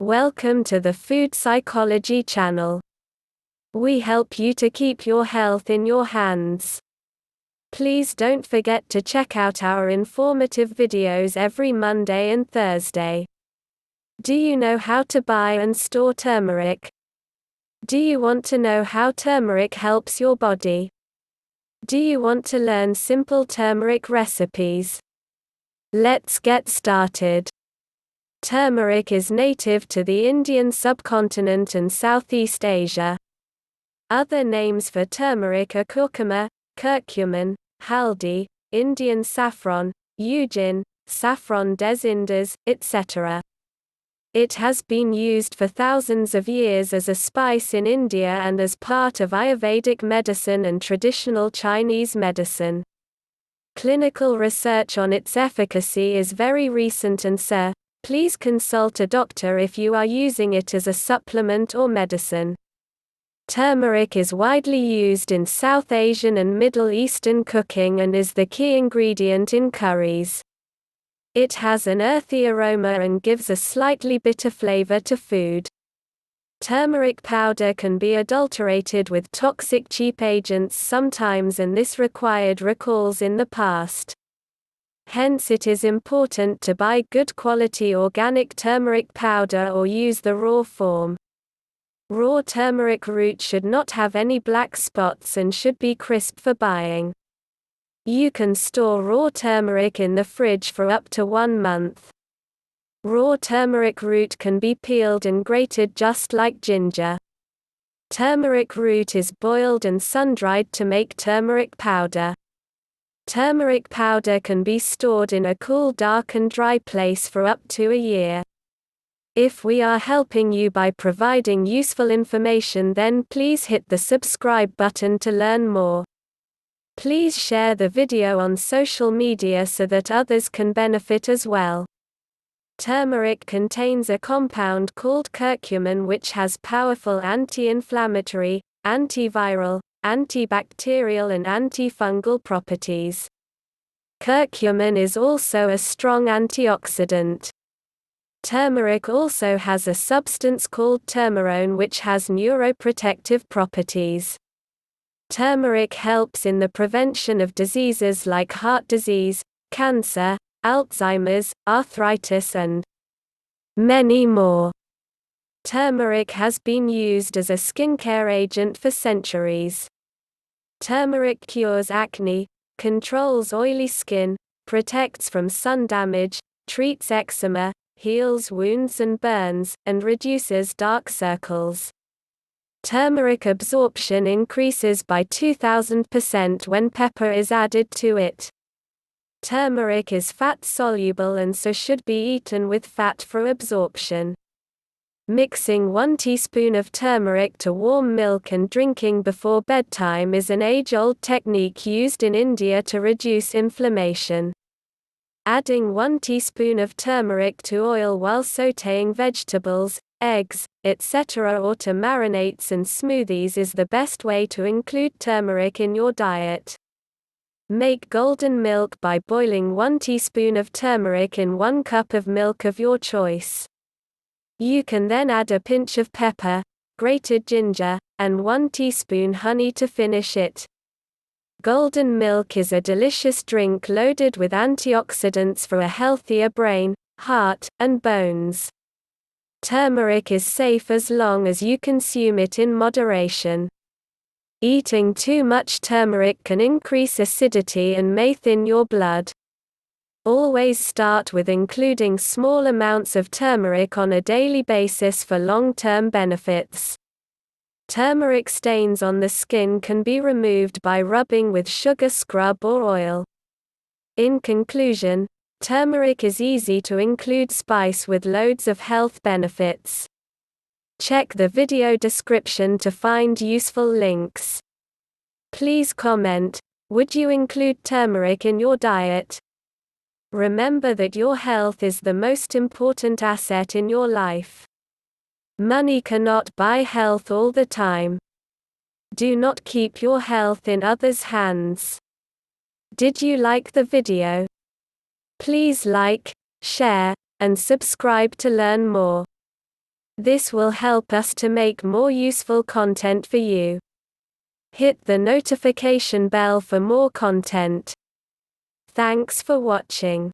Welcome to the Food Psychology channel. We help you to keep your health in your hands. Please don't forget to check out our informative videos every Monday and Thursday. Do you know how to buy and store turmeric? Do you want to know how turmeric helps your body? Do you want to learn simple turmeric recipes? Let's get started. Turmeric is native to the Indian subcontinent and Southeast Asia. Other names for turmeric are curcumin, haldi, Indian saffron, ujin, saffron des Indes, etc. It has been used for thousands of years as a spice in India and as part of Ayurvedic medicine and traditional Chinese medicine. Clinical research on its efficacy is very recent and please consult a doctor if you are using it as a supplement or medicine. Turmeric is widely used in South Asian and Middle Eastern cooking and is the key ingredient in curries. It has an earthy aroma and gives a slightly bitter flavor to food. Turmeric powder can be adulterated with toxic cheap agents sometimes, and this required recalls in the past. Hence it is important to buy good quality organic turmeric powder or use the raw form. Raw turmeric root should not have any black spots and should be crisp for buying. You can store raw turmeric in the fridge for up to 1 month. Raw turmeric root can be peeled and grated just like ginger. Turmeric root is boiled and sun-dried to make turmeric powder. Turmeric powder can be stored in a cool, dark and dry place for up to a year. If we are helping you by providing useful information, then please hit the subscribe button to learn more. Please share the video on social media so that others can benefit as well. Turmeric contains a compound called curcumin which has powerful anti-inflammatory, antiviral, antibacterial and antifungal properties. Curcumin is also a strong antioxidant. Turmeric also has a substance called turmerone which has neuroprotective properties. Turmeric helps in the prevention of diseases like heart disease, cancer, Alzheimer's, arthritis and many more. Turmeric has been used as a skincare agent for centuries. Turmeric cures acne, controls oily skin, protects from sun damage, treats eczema, heals wounds and burns, and reduces dark circles. Turmeric absorption increases by 2000% when pepper is added to it. Turmeric is fat-soluble and so should be eaten with fat for absorption. Mixing 1 teaspoon of turmeric to warm milk and drinking before bedtime is an age-old technique used in India to reduce inflammation. Adding 1 teaspoon of turmeric to oil while sautéing vegetables, eggs, etc. or to marinades and smoothies is the best way to include turmeric in your diet. Make golden milk by boiling 1 teaspoon of turmeric in 1 cup of milk of your choice. You can then add a pinch of pepper, grated ginger, and 1 teaspoon honey to finish it. Golden milk is a delicious drink loaded with antioxidants for a healthier brain, heart, and bones. Turmeric is safe as long as you consume it in moderation. Eating too much turmeric can increase acidity and may thin your blood. Always start with including small amounts of turmeric on a daily basis for long-term benefits. Turmeric stains on the skin can be removed by rubbing with sugar scrub or oil. In conclusion, turmeric is easy to include spice with loads of health benefits. Check the video description to find useful links. Please comment, would you include turmeric in your diet? Remember that your health is the most important asset in your life. Money cannot buy health all the time. Do not keep your health in others' hands. Did you like the video? Please like, share, and subscribe to learn more. This will help us to make more useful content for you. Hit the notification bell for more content. Thanks for watching.